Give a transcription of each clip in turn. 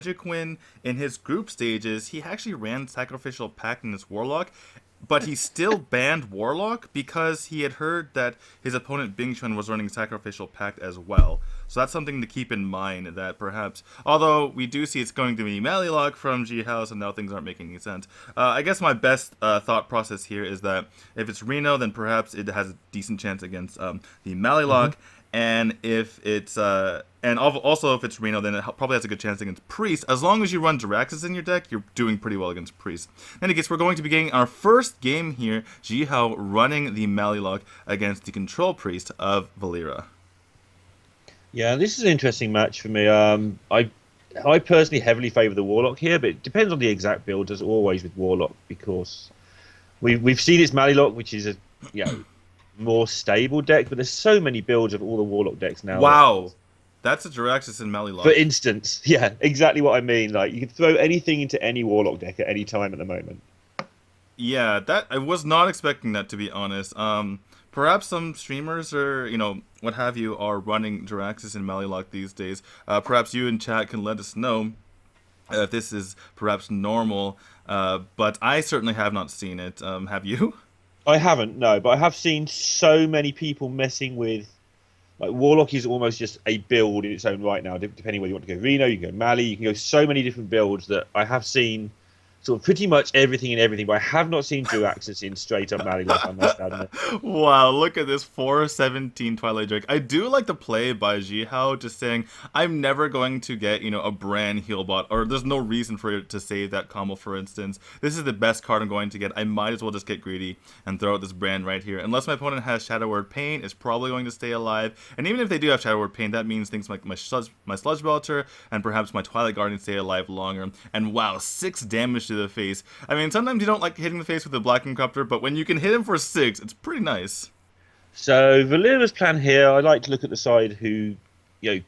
Magic win in his group stages, he actually ran Sacrificial Pact in his Warlock, but he still banned Warlock because he had heard that his opponent Bing Chuan was running Sacrificial Pact as well. So that's something to keep in mind, that perhaps, although we do see it's going to be Malilock from Zihao, so now things aren't making any sense. I guess my best thought process here is that if it's Reno, then perhaps it has a decent chance against the Malilock, and if it's also if it's Reno, then it probably has a good chance against Priest. As long as you run Jiraxis in your deck, you're doing pretty well against Priest. In any case, we're going to be getting our first game here. Zihao running the Malilock against the Control Priest of Valeera. Yeah, this is an interesting match for me. I personally heavily favour the Warlock here, but it depends on the exact build, as always with Warlock, because we've seen its Malilock, which is a more stable deck, but there's so many builds of all the Warlock decks now. Wow, that's a Jiraxis and Malilock. For instance, yeah, exactly what I mean. Like, you can throw anything into any Warlock deck at any time at the moment. Yeah, that I was not expecting that, to be honest. Perhaps some streamers or what have you are running Jiraxis and Malilock these days. Perhaps you in chat can let us know if this is perhaps normal. But I certainly have not seen it. Have you? I haven't, no, but I have seen so many people messing with, like, Warlock is almost just a build in its own right now, depending whether you want to go Reno, you can go Mali, you can go so many different builds that I have seen sort of pretty much everything and everything, but I have not seen Jiraxis in straight up Malilock, I must admit. Wow, look at this 417 Twilight Drake. I do like the play by Zihao, just saying, I'm never going to get, a brand heal bot, or there's no reason for it to save that combo, for instance. This is the best card I'm going to get. I might as well just get greedy and throw out this brand right here. Unless my opponent has Shadow Word Pain, it's probably going to stay alive. And even if they do have Shadow Word Pain, that means things like my Sludge Belcher and perhaps my Twilight Guardian stay alive longer. And wow, 6 damage to the face. I mean, sometimes you don't like hitting the face with the Black Corruptor, but when you can hit him for 6, it's pretty nice. So Valeera's plan here, I like to look at the side who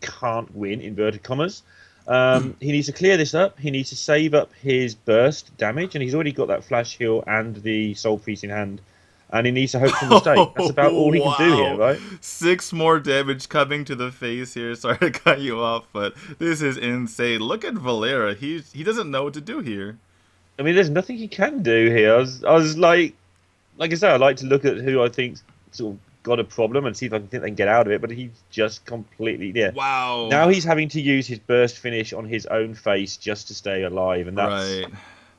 can't win, inverted commas. He needs to clear this up. He needs to save up his burst damage, and he's already got that flash heal and the Soul Priest in hand. And he needs to hope for a mistake. That's about all he can do here, right? 6 more damage coming to the face here. Sorry to cut you off, but this is insane. Look at Valeera. He doesn't know what to do here. I mean, there's nothing he can do here. I was like I said, I like to look at who I think sort of got a problem and see if I can think they can get out of it. But he's just completely Wow. Now he's having to use his burst finish on his own face just to stay alive, and that's right.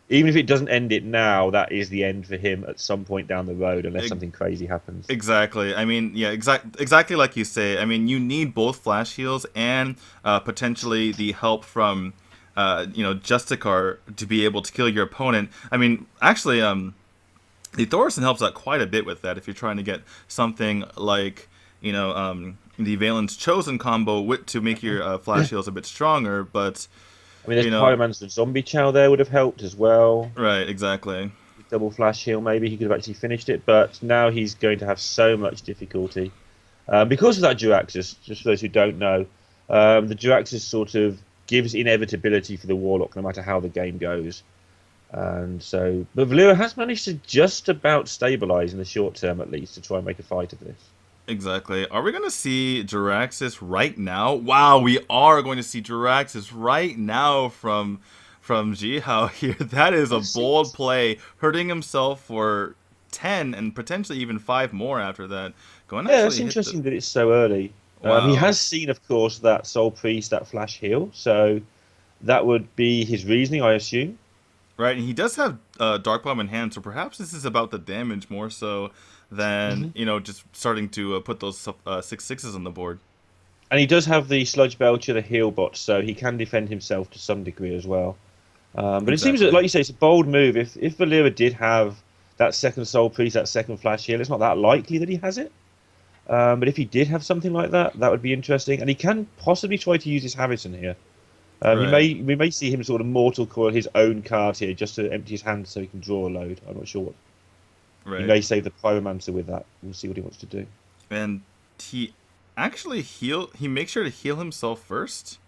Even if it doesn't end it now, that is the end for him at some point down the road, unless something crazy happens. Exactly. I mean, yeah, exactly like you say. I mean, you need both flash heals and potentially the help from, Justicar to be able to kill your opponent. I mean, actually, the Thorson helps out quite a bit with that if you're trying to get something like, the Valen's Chosen combo to make your flash heals a bit stronger, but... I mean, there's Pyromancer Zombie Chow there would have helped as well. Right, exactly. Double flash heal, maybe he could have actually finished it, but now he's going to have so much difficulty. Because of that Jiraxis, just for those who don't know, the Jiraxis sort of gives inevitability for the Warlock no matter how the game goes. And so, but Valeera has managed to just about stabilize in the short term at least to try and make a fight of this. Exactly. Are we going to see Jiraxis right now? Wow, we are going to see Jiraxis right now from Zihao here. That is a bold play, hurting himself for 10 and potentially even 5 more after that. It's interesting that it's so early. Wow. He has seen, of course, that Soul Priest, that flash heal, so that would be his reasoning, I assume. Right, and he does have Dark Bomb in hand, so perhaps this is about the damage more so than, just starting to put those 6/6s on the board. And he does have the Sludge Belcher, the heal bot, so he can defend himself to some degree as well. But It seems that, like you say, it's a bold move. If Valeera did have that second Soul Priest, that second flash heal, it's not that likely that he has it. But if he did have something like that, that would be interesting. And he can possibly try to use his Harrison here. Right. We may see him sort of Mortal Coil his own card here just to empty his hand so he can draw a load. I'm not sure what. Right. He may save the Pyromancer with that. We'll see what he wants to do. And he actually he makes sure to heal himself first?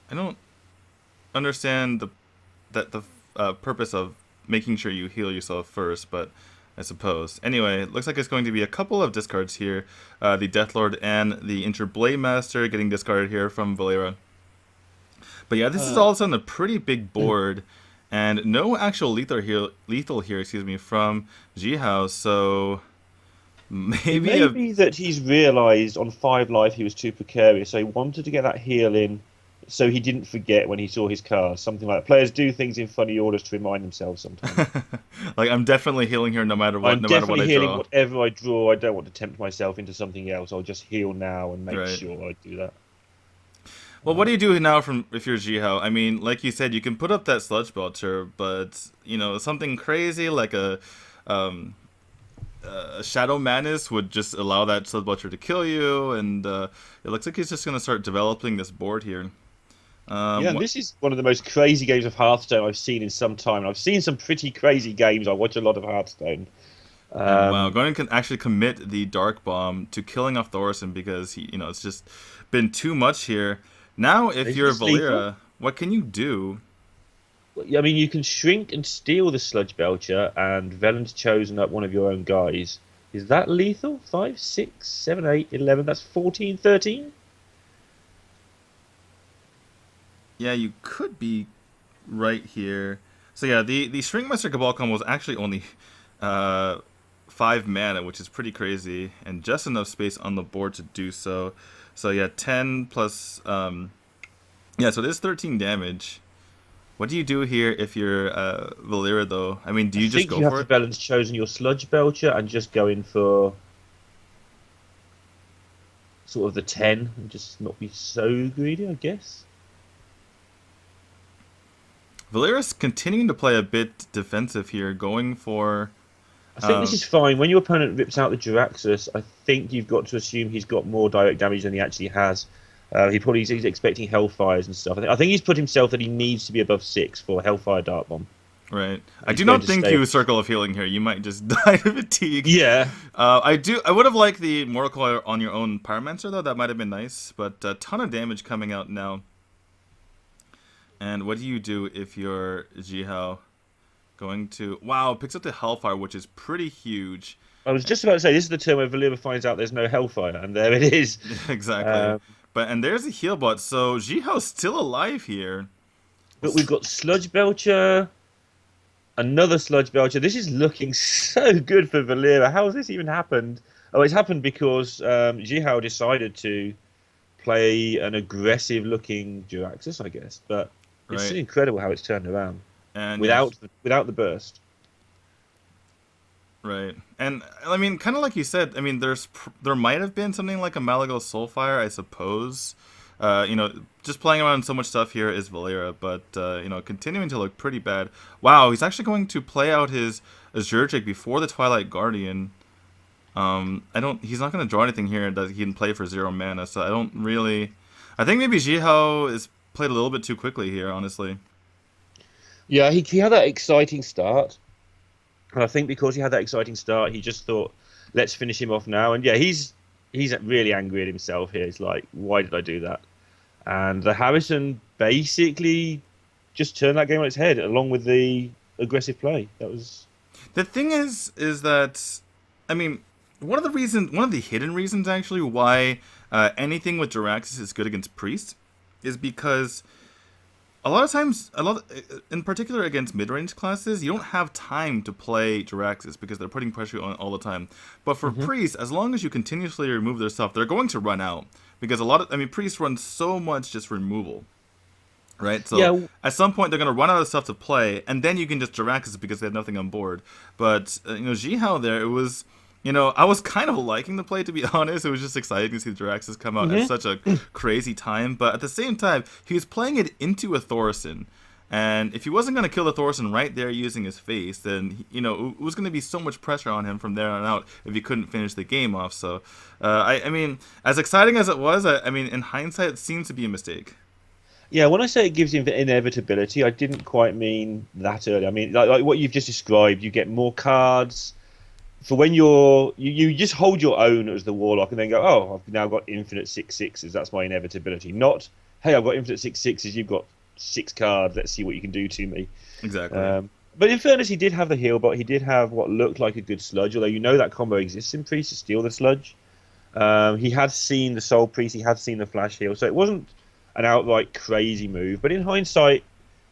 I don't understand the purpose of making sure you heal yourself first, but I suppose. Anyway, it looks like it's going to be a couple of discards here. The Deathlord and the Injured Blade Master getting discarded here from Valeera. But yeah, this is all of a sudden a pretty big board, and no actual lethal here, excuse me, from Zihao. So It maybe may a be that he's realised on 5 life he was too precarious, so he wanted to get that heal in so he didn't forget when he saw his card. Something like that. Players do things in funny orders to remind themselves sometimes. like I'm definitely healing here no matter what, I'm no matter what definitely I healing draw. whatever I draw. I don't want to tempt myself into something else. I'll just heal now and make Right. sure I do that. Well, what do you do now from if you're Zihao? I mean, like you said, you can put up that sludge belcher, but something crazy like um, a shadow madness would just allow that sludge belcher to kill you, and it looks like he's just gonna start developing this board here. Yeah, and What? this is one of the most crazy games of Hearthstone I've seen in some time. And I've seen some pretty crazy games. I watch a lot of Hearthstone. And wow, Um, going to actually commit the Dark Bomb to killing off Thorson because it's just been too much here. Now, if is you're this lethal? Valeera, what can you do? I mean, you can shrink and steal the Sludge Belcher, and Velen's chosen up one of your own guys. Is that lethal? 5, 6, 7, 8, 11. That's 14, 13? Yeah, you could be right here. So yeah, the Shrinkmaster Cabal combo was actually only uh, 5 mana, which is pretty crazy, and just enough space on the board to do so. So yeah, 10 plus yeah, so there's 13 damage. What do you do here if you're Valeera though? I mean, do I you just think go you have for to it? balance chosen your Sludge Belcher and just go in for sort of the 10 and just not be so greedy, I guess. Valeera's continuing to play a bit defensive here, going for I think this um, is fine. When your opponent rips out the Jiraxxus, I think you've got to assume he's got more direct damage than he actually has. He's expecting Hellfires and stuff. I think he's put himself that he needs to be above 6 for Hellfire Dart Bomb. right. I He's do going not to think stay. you Circle of Healing here. You might just die of fatigue. Yeah, I would have liked the Mortal Coil on your own Pyromancer though. That might have been nice, but a ton of damage coming out now. And what do you do if you're Zihao? Going to wow, picks up the Hellfire, which is pretty huge. I was just about to say this is the turn where Valeera finds out there's no Hellfire, and there it is. Exactly. Um, And there's a heal bot, so Zihao's still alive here. but we've got Sludge Belcher, another Sludge Belcher. This is looking so good for Valeera. How has this even happened? Oh, it's happened because Zihao decided to play an aggressive-looking Jiraxxus, I guess. But it's Right. incredible how it's turned around And yeah, without the burst. right. And I mean, kind of like you said, I mean, there might have been something like a Malagos Soulfire, I suppose. Just playing around so much stuff here is Valeera, but continuing to look pretty bad. Wow, he's actually going to play out his Azurgic before the Twilight Guardian. He's not going to draw anything here that he can play for 0 mana, so I don't really. I think maybe Zihao is played a little bit too quickly here, honestly. Yeah, he had that exciting start. And I think because he had that exciting start, he just thought, let's finish him off now. And yeah, he's really angry at himself here. He's like, why did I do that? And the Harrison basically just turned that game on its head, along with the aggressive play. That was The thing is that, I mean, one of the hidden reasons actually why anything with Jiraxxus is good against Priest is because a lot of times, in particular against mid-range classes, you don't have time to play Jiraxxus because they're putting pressure on all the time. But for Priests, as long as you continuously remove their stuff, they're going to run out because Priests run so much just removal. Right, so yeah. at some point they're gonna run out of stuff to play, and then you can just Jiraxxus because they have nothing on board. But Zihao there, it was, I was kind of liking the play, to be honest. It was just exciting to see the Jiraxxus come out at such a crazy time. But at the same time, he was playing it into a Thorson, and if he wasn't gonna kill the Thorson right there using his face, then it was gonna be so much pressure on him from there on out if he couldn't finish the game off. So, I mean, as exciting as it was, I mean, in hindsight, it seems to be a mistake. Yeah, when I say it gives him the inevitability, I didn't quite mean that early. I mean, like what you've just described, you get more cards for when you just hold your own as the Warlock and then go, oh, I've now got infinite 6/6s. That's my inevitability. Not, hey, I've got infinite 6/6s. You've got 6 cards. Let's see what you can do to me. Exactly. But in fairness, he did have the heal, but he did have what looked like a good sludge. Although that combo exists in Priest to steal the sludge. He had seen the Soul Priest. He had seen the Flash heal, so it wasn't an outright crazy move. But in hindsight,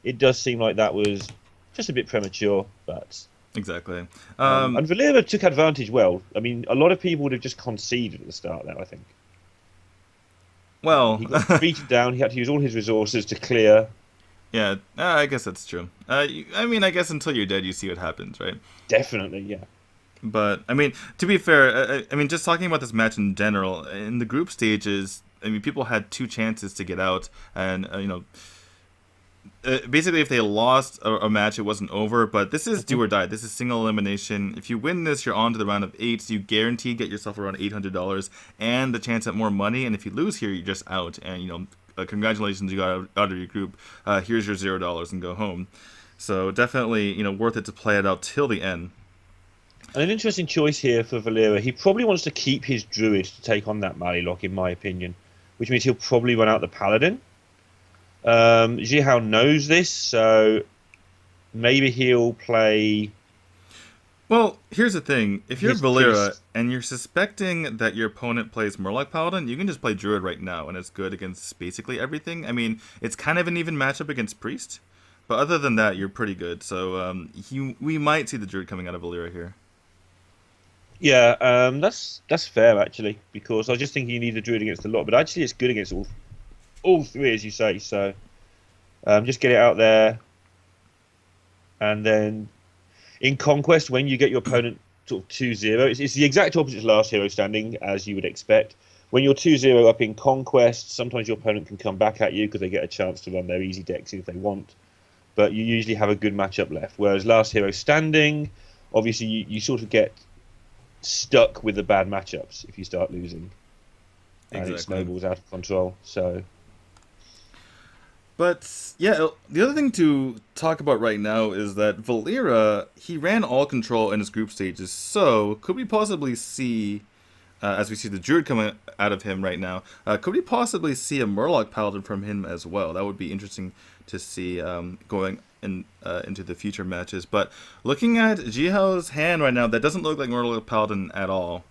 it does seem like that was just a bit premature. But Exactly. and Valeera took advantage well. I mean, a lot of people would have just conceded at the start there, I think. Well, He got beaten down. He had to use all his resources to clear. yeah, I guess that's true. I mean, I guess until you're dead, you see what happens, right? Definitely, yeah. But I mean, to be fair, I mean, just talking about this match in general, in the group stages, I mean, people had two chances to get out, and basically, if they lost a match, it wasn't over. But this is do or die. This is single elimination. If you win this, you're on to the round of 8. So you guarantee get yourself around $800 and the chance at more money. And if you lose here, you're just out. And congratulations, you got out of your group. Here's your $0 and go home. So definitely, worth it to play it out till the end. And an interesting choice here for Valeera. He probably wants to keep his druid to take on that Malilock, in my opinion, which means he'll probably run out the paladin. Zihao knows this, so maybe he'll play. Well, here's the thing. If you're His Valeera priest. and you're suspecting that your opponent plays Murloc Paladin, you can just play Druid right now, and it's good against basically everything. I mean, it's kind of an even matchup against Priest, but other than that, you're pretty good. So we might see the Druid coming out of Valeera here. Yeah, that's fair actually, because I was just thinking you need the druid against a lot, but actually it's good against all three, as you say. So just get it out there, and then in Conquest, when you get your opponent sort of 2-0, it's the exact opposite to last hero standing, as you would expect. When you're 2-0 up in Conquest, sometimes your opponent can come back at you because they get a chance to run their easy decks if they want, but you usually have a good matchup left. Whereas last hero standing, obviously you sort of get stuck with the bad matchups if you start losing, and it snowballs out of control. So, but yeah, the other thing to talk about right now is that Valeera, he ran all control in his group stages. So could we possibly see, as we see the Druid coming out of him right now, could we possibly see a Murloc Paladin from him as well? That would be interesting to see going into the future matches. But looking at Zihao's hand right now, that doesn't look like Murloc Paladin at all.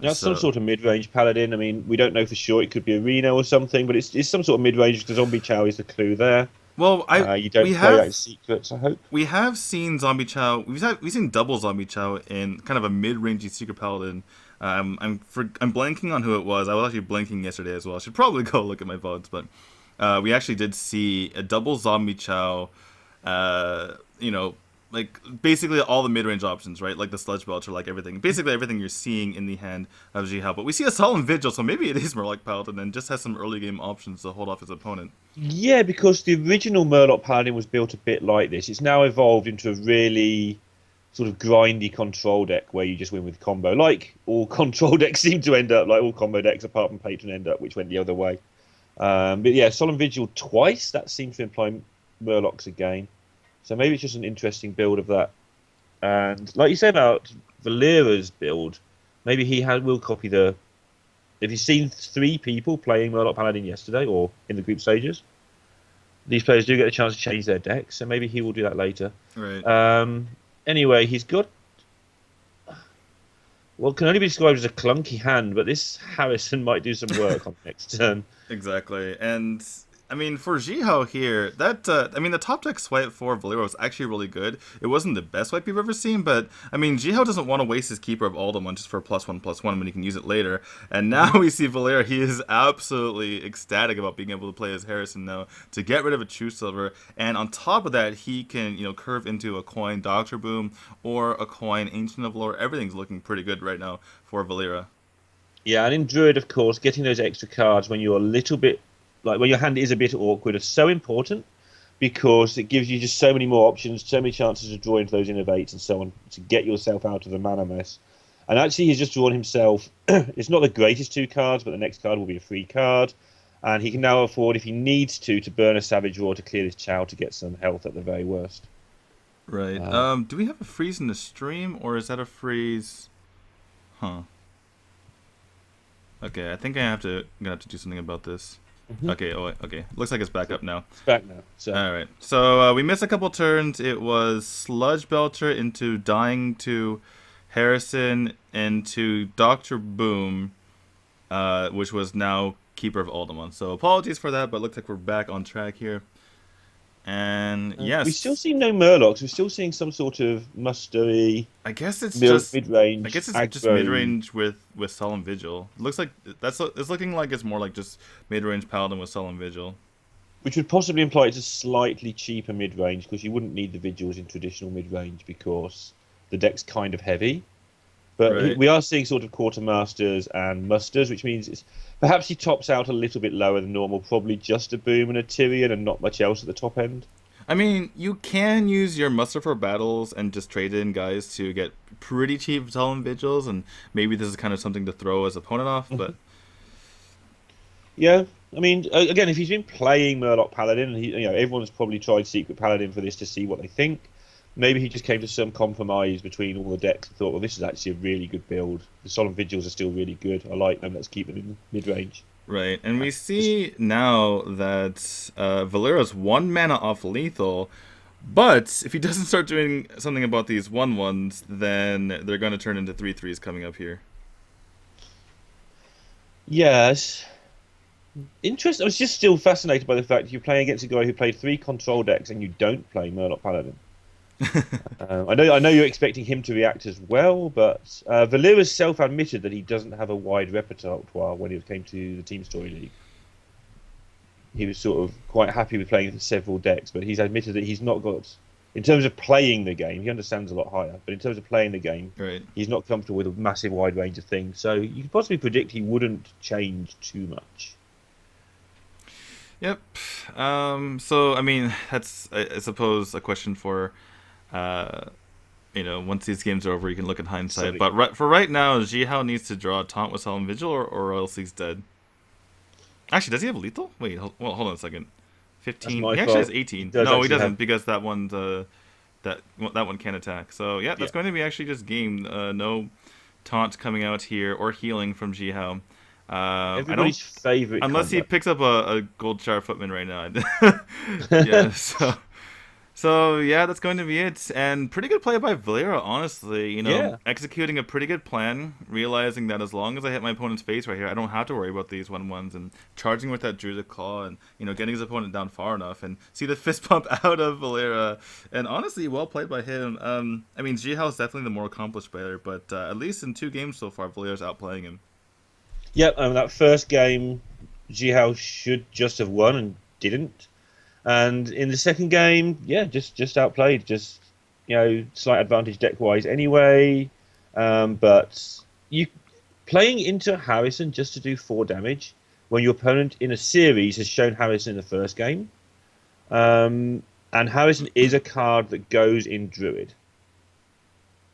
that's some sort of mid-range paladin. I mean, we don't know for sure. It could be a Reno or something, but it's some sort of mid-range because Zombie Chow is the clue there. Well, you don't play that in secrets, I hope. We have seen Zombie Chow. We've seen double Zombie Chow in kind of a mid-rangey secret paladin. I'm blanking on who it was. I was actually blanking yesterday as well. I should probably go look at my votes, but we actually did see a double Zombie Chow. Like basically all the mid-range options, right? Like the Sludge Belcher, like everything. Basically everything you're seeing in the hand of Zihao. But we see a Solemn Vigil, so maybe it is Murloc Paladin and just has some early game options to hold off his opponent. Yeah, because the original Murloc Paladin was built a bit like this. It's now evolved into a really sort of grindy control deck where you just win with combo. Like all control decks seem to end up, like all combo decks apart from Patron end up, which went the other way. But yeah, Solemn Vigil twice, that seems to imply Murlocs again. So maybe it's just an interesting build of that. And like you say about Valeera's build, maybe will copy the... Have you seen 3 people playing Murloc Paladin yesterday or in the group stages? These players do get a chance to change their decks, so maybe he will do that later. Right. Anyway, he's got... Well, can only be described as a clunky hand, but this Harrison might do some work on next turn. Exactly. And I mean, for Zihao here, the top deck swipe for Valeera was actually really good. It wasn't the best swipe you've ever seen, but I mean, Zihao doesn't want to waste his Keeper of Alderman just for a +1/+1 when he can use it later. And now we see Valeera, he is absolutely ecstatic about being able to play as Harrison now to get rid of a True Silver. And on top of that, he can, curve into a coin Doctor Boom or a coin Ancient of Lore. Everything's looking pretty good right now for Valeera. Yeah, and in Druid, of course, getting those extra cards when you're a little bit... Like when your hand is a bit awkward, is so important because it gives you just so many more options, so many chances to draw into those innovates and so on to get yourself out of the mana mess. And actually, he's just drawn himself. It's not the greatest 2 cards, but the next card will be a free card, and he can now afford, if he needs to burn a Savage Roar to clear his Chow to get some health at the very worst. Right. Do we have a freeze in the stream, or is that a freeze? Huh. Okay, I think I'm gonna have to do something about this. Okay, okay. Looks like it's back up now. It's back now. So. All right. So we missed a couple turns. It was Sludge Belcher into Dying to Harrison into Dr. Boom, which was now keeper of Alderman. So apologies for that, but looks like we're back on track here. And We still yes, see no Murlocs. We're still seeing some sort of mustery, I guess it's just mid-range, mid aggro. range with Solemn Vigil. Looks like it's looking like it's more like just mid range Paladin with Solemn Vigil. Which would possibly imply it's a slightly cheaper mid-range, because you wouldn't need the Vigils in traditional mid-range because the deck's kind of heavy. But Right. we are seeing sort of quartermasters and musters, which means perhaps he tops out a little bit lower than normal, probably just a boom and a Tyrion and not much else at the top end. I mean, you can use your muster for battles and just trade in guys to get pretty cheap Solemn Vigils, and maybe this is kind of something to throw his opponent off. But Yeah, I mean, again, if he's been playing Murloc Paladin, and everyone's probably tried Secret Paladin for this to see what they think. Maybe he just came to some compromise between all the decks and thought, well, this is actually a really good build. The Solemn Vigils are still really good. I like them. Let's keep them in mid-range. right, and we see now that Valeera's 1 mana off lethal, but if he doesn't start doing something about these 1/1s, then they're going to turn into 3/3s coming up here. Yes. Interesting. I was just still fascinated by the fact that you're playing against a guy who played 3 control decks and you don't play Murloc Paladin. I know you're expecting him to react as well, but Valeera's self-admitted that he doesn't have a wide repertoire when it came to the Team Story League. He was sort of quite happy with playing several decks, but he's admitted that he's not got, in terms of playing the game, he understands a lot higher, but in terms of playing the game, Right. he's not comfortable with a massive wide range of things. So you could possibly predict he wouldn't change too much. Yep. So I mean, that's I suppose a question for, once these games are over, you can look at hindsight. Sorry. But for right now, Zihao needs to draw a taunt with Solemn Vigil, or else he's dead. Actually, does he have lethal? Wait, hold on a second. 15. my He actually fault. has 18. He does No, he actually doesn't, have- because that one can't attack. So yeah, that's going to be actually just game. No taunt coming out here or healing from Zihao. Everybody's favorite. Unless he comeback. picks up a gold shard footman right now. Yeah, so yeah, that's going to be it. And pretty good play by Valeera, honestly. Yeah. Executing a pretty good plan, realizing that as long as I hit my opponent's face right here, I don't have to worry about these 1/1s, and charging with that Druidic Claw, and getting his opponent down far enough, and see the fist pump out of Valeera. And honestly, well played by him. I mean, Zihao is definitely the more accomplished player, but at least in 2 games so far, Valeera's outplaying him. Yep, that first game, Zihao should just have won and didn't. And in the second game, yeah, just outplayed. Just, slight advantage deck-wise anyway. But you playing into Harrison just to do 4 damage when your opponent in a series has shown Harrison in the first game. And Harrison is a card that goes in Druid.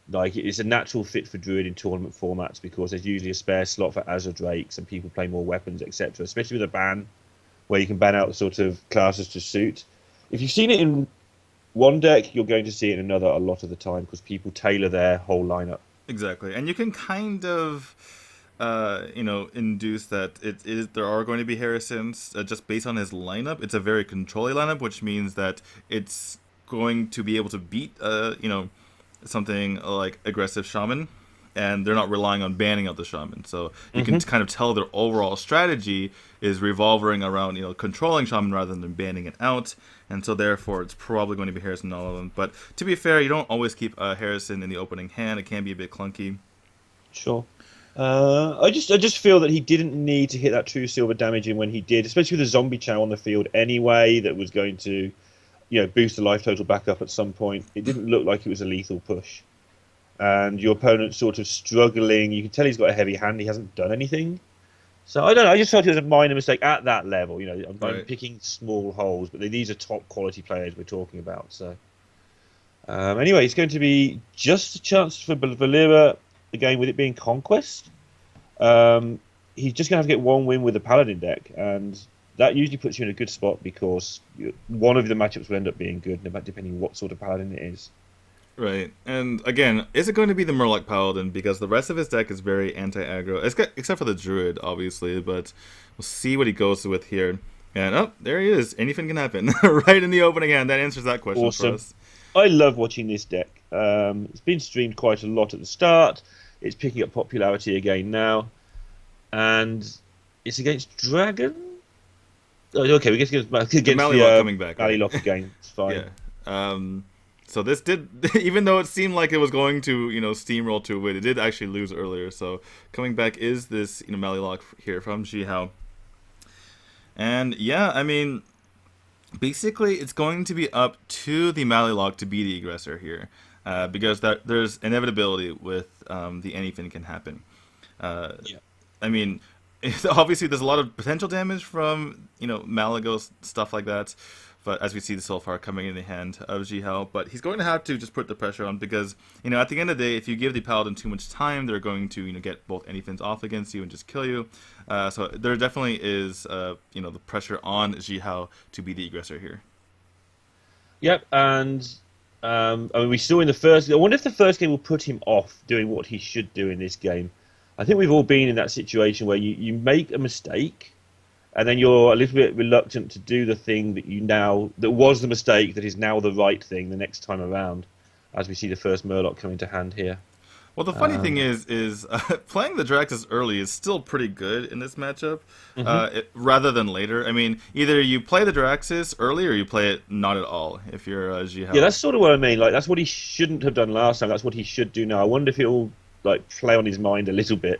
Like, it's a natural fit for Druid in tournament formats because there's usually a spare slot for Azure Drakes and people play more weapons, etc. Especially with a ban, where you can ban out sort of classes to suit. If you've seen it in one deck, you're going to see it in another a lot of the time because people tailor their whole lineup. Exactly, and you can kind of, induce that there are going to be Harrisons just based on his lineup. It's a very controlly lineup, which means that it's going to be able to beat, something like aggressive Shaman, and they're not relying on banning out the Shaman. So you can kind of tell their overall strategy is revolving around controlling Shaman rather than banning it out, and so therefore it's probably going to be Harrison in all of them. But to be fair, you don't always keep Harrison in the opening hand. It can be a bit clunky. Sure. I just feel that he didn't need to hit that true silver damage in when he did, especially with the zombie chow on the field anyway. That was going to, boost the life total back up at some point. It didn't look like it was a lethal push, and your opponent's sort of struggling. You can tell he's got a heavy hand. He hasn't done anything. So I don't know. I just felt it was a minor mistake at that level. I'm picking small holes, but these are top quality players we're talking about. So anyway, it's going to be just a chance for Valeera. Again, with it being Conquest, he's just going to have to get 1 win with the Paladin deck, and that usually puts you in a good spot because one of the matchups will end up being good, depending on what sort of Paladin it is. Right, and again, is it going to be the Murloc Paladin? Because the rest of his deck is very anti-aggro, except for the Druid, obviously, but we'll see what he goes with here. And, there he is. Anything can happen. Right in the opening hand. That answers that question Awesome. for us. I love watching this deck. It's been streamed quite a lot at the start. It's picking up popularity again now. And It's against Dragon. Oh, okay, we get against The Malilok coming back, right? Malilok again. It's fine. Yeah. So this did, even though it seemed like it was going to, steamroll to a win, it did actually lose earlier. So coming back is this, Malilok here from Zihao. And yeah, I mean, basically it's going to be up to the Malilok to be the aggressor here, because there's inevitability with the anything can happen. Yeah. I mean, obviously there's a lot of potential damage from Malagos, stuff like that, but as we see so far coming in the hand of Zihao, but he's going to have to just put the pressure on, because at the end of the day, if you give the Paladin too much time, they're going to get both anythings off against you and just kill you. So there definitely is the pressure on Zihao to be the aggressor here. Yep, and I mean, we saw in the first. I wonder if the first game will put him off doing what he should do in this game. I think we've all been in that situation where you make a mistake, and then you're a little bit reluctant to do the thing that was the mistake that is now the right thing the next time around, as we see the first Murloc come into hand here. Well, the funny thing is playing the Draxus early is still pretty good in this matchup, rather than later. I mean, either you play the Draxus early or you play it not at all if you're Zihao. Yeah, that's sort of what I mean. Like, that's what he shouldn't have done last time. That's what he should do now. I wonder if it'll play on his mind a little bit,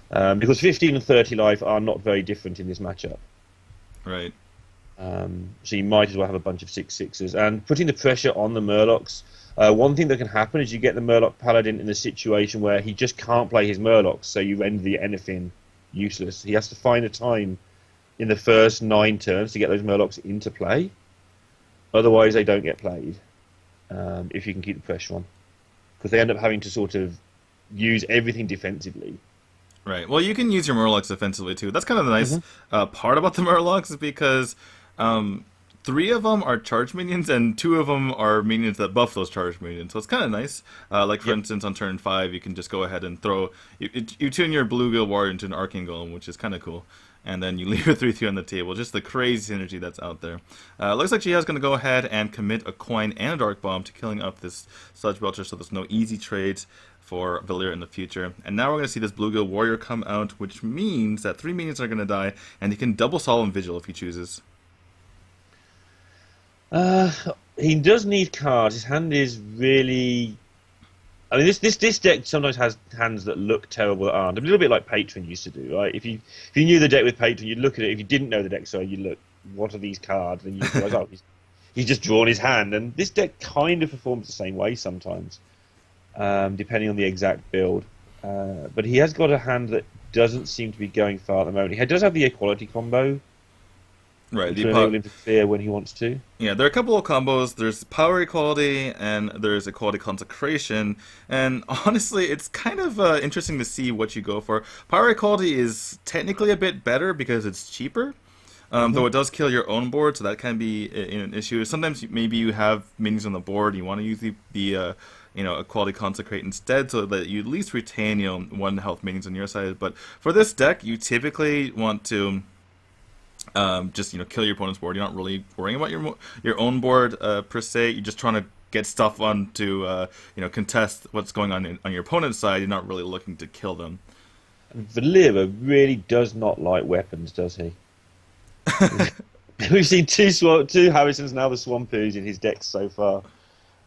because 15 and 30 life are not very different in this matchup. Right. So you might as well have a bunch of 6/6s. And putting the pressure on the Murlocs, one thing that can happen is you get the Murloc Paladin in a situation where he just can't play his Murlocs, so you render the anything useless. He has to find a time in the first 9 turns to get those Murlocs into play. Otherwise, they don't get played, if you can keep the pressure on. Because they end up having to sort of use everything defensively. Right. Well, you can use your Murlocs offensively too. That's kind of the nice part about the Murlocs, is because 3 of them are charge minions and 2 of them are minions that buff those charge minions. So it's kind of nice. For instance, on turn 5, you can just go ahead and throw you tune your Bluegill Warrior into an Arcane Golem, which is kind of cool. And then you leave a 3/3 on the table. Just the crazy synergy that's out there. Looks like Jihao's going to go ahead and commit a coin and a Dark Bomb to killing up this Sludge Belcher, so there's no easy trades for Valeera in the future. And now we're going to see this Bluegill Warrior come out, which means that 3 minions are going to die, and he can double Solemn Vigil if he chooses. He does need cards. His hand is really... I mean, this deck sometimes has hands that look terrible that aren't. A little bit like Patron used to do, right? If you knew the deck with Patron, you'd look at it. If you didn't know the deck, so you'd look, what are these cards? And you'd be like, oh, he's just drawn his hand. And this deck kind of performs the same way sometimes, depending on the exact build. But he has got a hand that doesn't seem to be going far at the moment. He does have the Equality combo. Right, to enable him to clear when he wants to. Yeah, there are a couple of combos. There's Power Equality and there's Equality Consecration. And honestly, it's kind of interesting to see what you go for. Power Equality is technically a bit better because it's cheaper, though it does kill your own board, so that can be an issue. Sometimes maybe you have minions on the board, you want to use the Equality Consecrate instead, so that you at least retain 1 health minions on your side. But for this deck, you typically want to just kill your opponent's board. You're not really worrying about your own board per se. You're just trying to get stuff on to contest what's going on your opponent's side. You're not really looking to kill them. And Valeera really does not like weapons, does he? We've seen two Harrisons, now the Swampoos in his decks so far,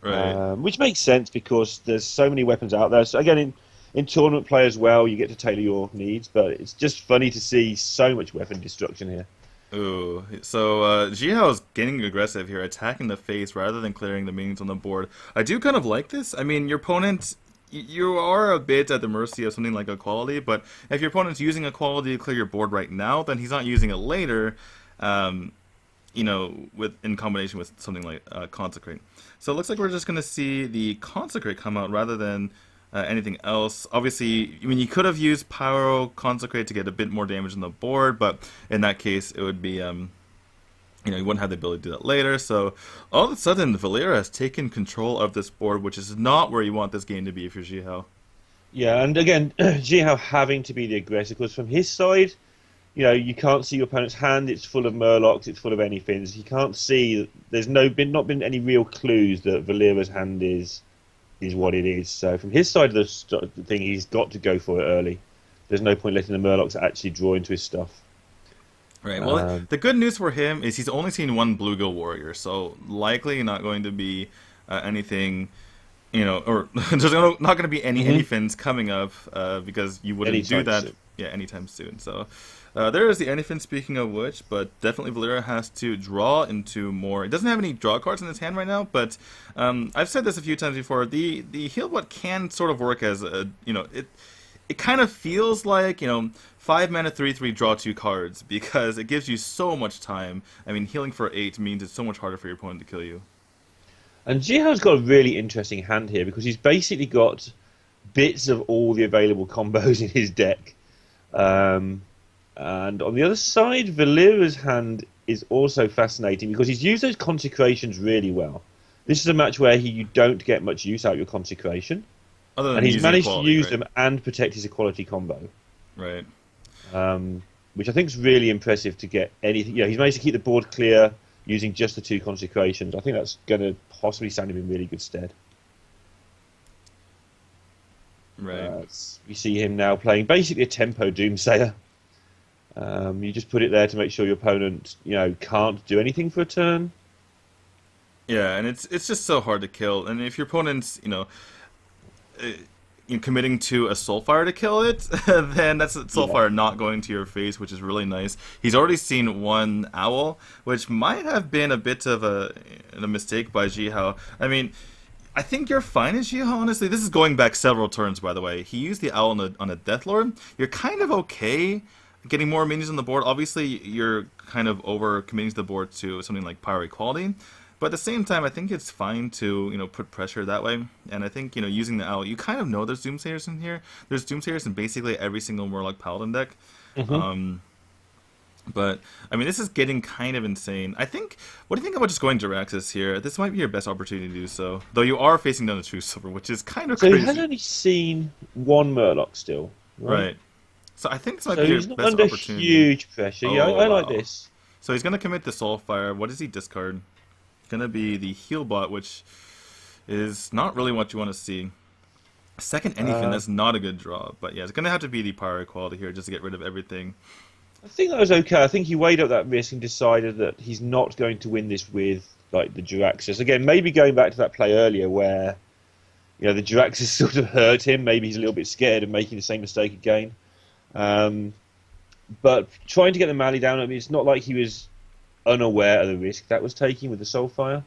right? Which makes sense because there's so many weapons out there. So again, in tournament play as well, you get to tailor your needs, but it's just funny to see so much weapon destruction here. Ooh, so Zihao is getting aggressive here, attacking the face rather than clearing the minions on the board. I do kind of like this. I mean, your opponent, you are a bit at the mercy of something like Equality, but if your opponent's using Equality to clear your board right now, then he's not using it later, in combination with something like Consecrate. So it looks like we're just going to see the Consecrate come out rather than anything else. Obviously, I mean, you could have used Pyro Consecrate to get a bit more damage on the board, but in that case, it would be, you wouldn't have the ability to do that later. So all of a sudden, Valeera has taken control of this board, which is not where you want this game to be if you're Zihao. Yeah, and again, Zihao having to be the aggressor, because from his side, you can't see your opponent's hand. It's full of Murlocs. It's full of anything. You can't see. There's not been any real clues that Valeera's hand is what it is. So from his side of the thing, he's got to go for it early. There's no point letting the Murlocs actually draw into his stuff. Right. Well, Um, the good news for him is he's only seen one bluegill warrior, so likely not going to be anything, or there's not going to be any mhm. fins coming up because you wouldn't do Anytime that, soon. yeah, anytime soon. So there is the anyfin. Speaking of which, but definitely Valeera has to draw into more. He doesn't have any draw cards in his hand right now, but I've said this a few times before. The healbot can sort of work as it kind of feels like 5 mana 3/3 draw 2 cards because it gives you so much time. I mean, healing for 8 means it's so much harder for your opponent to kill you. And Jihao's got a really interesting hand here because he's basically got bits of all the available combos in his deck. Um, and on the other side, Valeera's hand is also fascinating because he's used those consecrations really well. This is a match where you don't get much use out of your consecration, Other and than he's using managed to equality, use right? them and protect his equality combo, Right. which I think is really impressive to get anything. He's managed to keep the board clear using just the 2 consecrations. I think that's going to possibly stand him in really good stead. Right. We see him now playing basically a tempo Doomsayer. You just put it there to make sure your opponent, can't do anything for a turn. Yeah, and it's just so hard to kill. And if your opponent's, committing to a Soulfire to kill it, then that's Soulfire not going to your face, which is really nice. He's already seen one Owl, which might have been a bit of a mistake by Zihao. I mean, I think you're fine as Zihao, honestly. This is going back several turns, by the way. He used the Owl on a Deathlord. You're kind of okay getting more minions on the board. Obviously, you're kind of over committing to the board to something like Power Equality. But at the same time, I think it's fine to put pressure that way. And I think using the Owl, you kind of know there's Doomsayers in here. There's Doomsayers in basically every single Murloc Paladin deck. Hmm. But I mean, this is getting kind of insane. I think. What do you think about just going Jiraxis here? This might be your best opportunity to do so. Though you are facing down the True Silver, which is kind of So he has crazy. only seen one Murloc still, right? Right. So I think this might So be your he's not best under opportunity. huge pressure. Yeah, Oh I like wow. this. So he's gonna commit the Soulfire. What does he discard? Gonna be the Healbot, which is not really what you want to see. Second anything, Uh, that's not a good draw. But yeah, it's gonna have to be the Power Equality here just to get rid of everything. I think that was okay. I think he weighed up that risk and decided that he's not going to win this with like the Jiraxis. Again, maybe going back to that play earlier where the Jiraxis sort of hurt him. Maybe he's a little bit scared of making the same mistake again. Um, but trying to get the Mally down, I mean, it's not like he was unaware of the risk that was taking with the Soulfire.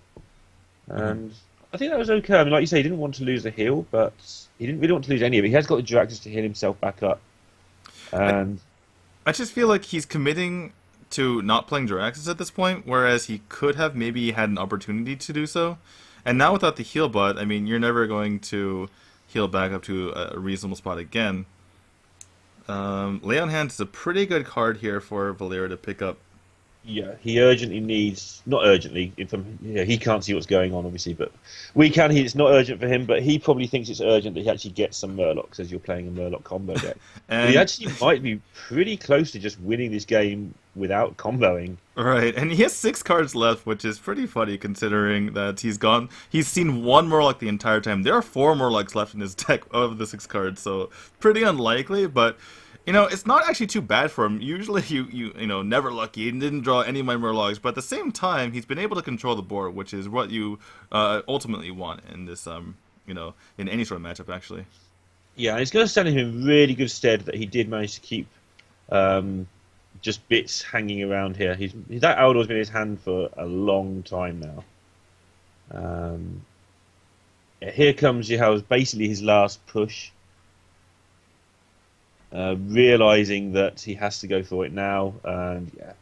And I think that was okay. I mean, like you say, he didn't want to lose the heal, but he didn't really want to lose any of it. He has got the Jiraxis to heal himself back up. I, And I just feel like he's committing to not playing Jiraxis at this point, whereas he could have maybe had an opportunity to do so. And now without the heal bot, I mean, you're never going to heal back up to a reasonable spot again. Lay on Hands is a pretty good card here for Valeera to pick up. yeah, he urgently needs, not urgently, he can't see what's going on, obviously, but we can. It's not urgent for him, but he probably thinks it's urgent that he actually gets some Murlocs as you're playing a Murloc combo deck. But he And actually might be pretty close to just winning this game without comboing. right, and he has 6 cards left, which is pretty funny considering that he's seen one Murloc the entire time. There are 4 Murlocs left in his deck of the 6 cards, so pretty unlikely, but it's not actually too bad for him. Usually you never lucky and didn't draw any of my Murlocs, but at the same time he's been able to control the board, which is what you ultimately want in this in any sort of matchup actually. Yeah, and it's going to stand him in really good stead that he did manage to keep just bits hanging around here. That Eldor's been in his hand for a long time now. Yeah, here comes Zihao's basically his last push. Realizing that he has to go for it now, and Yeah.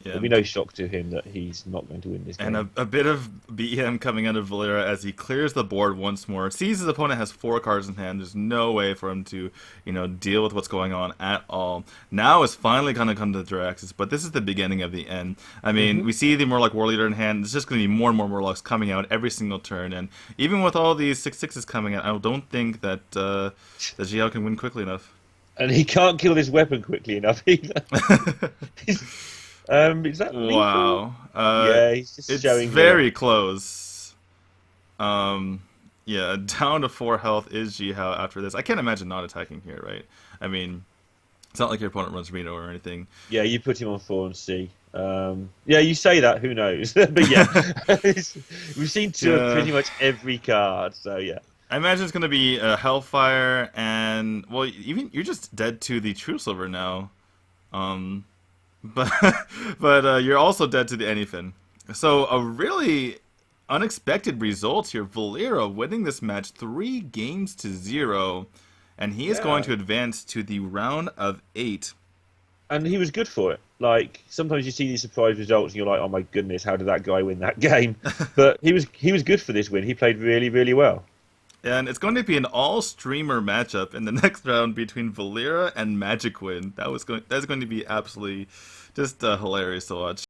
there'll be no shock to him that he's not going to win this game. And a bit of BEM coming out of Valeera as he clears the board once more. Sees his opponent has 4 cards in hand. There's no way for him to, deal with what's going on at all. Now is finally going to come to the Jiraxis, but this is the beginning of the end. I mean, we see the Murloc War Leader in hand. There's just going to be more and more Murlocs coming out every single turn. And even with all these 6/6s coming out, I don't think that Zihao can win quickly enough. And he can't kill this weapon quickly enough either. Is that lethal? Wow. Yeah, he's just It's showing very close. Yeah, down to 4 health is Zihao after this. I can't imagine not attacking here, right? I mean, It's not like your opponent runs Reno or anything. Yeah, you put him on 4 and C. Yeah, you say that. Who knows? But yeah, we've seen 2 of Yeah. pretty much every card. So yeah. I imagine it's gonna be Hellfire and well, even you're just dead to the True Silver now, um, but you're also dead to the Anyfin. So a really unexpected result here. Valeera winning this match 3 games to 0, and he is going Yeah, to advance to the round of 8. and he was good for it. Like sometimes you see these surprise results, and you're like, "Oh my goodness, how did that guy win that game?" But he was good for this win. He played really, really well. And it's going to be an all-streamer matchup in the next round between Valeera and Magic That's going to be absolutely just hilarious to watch.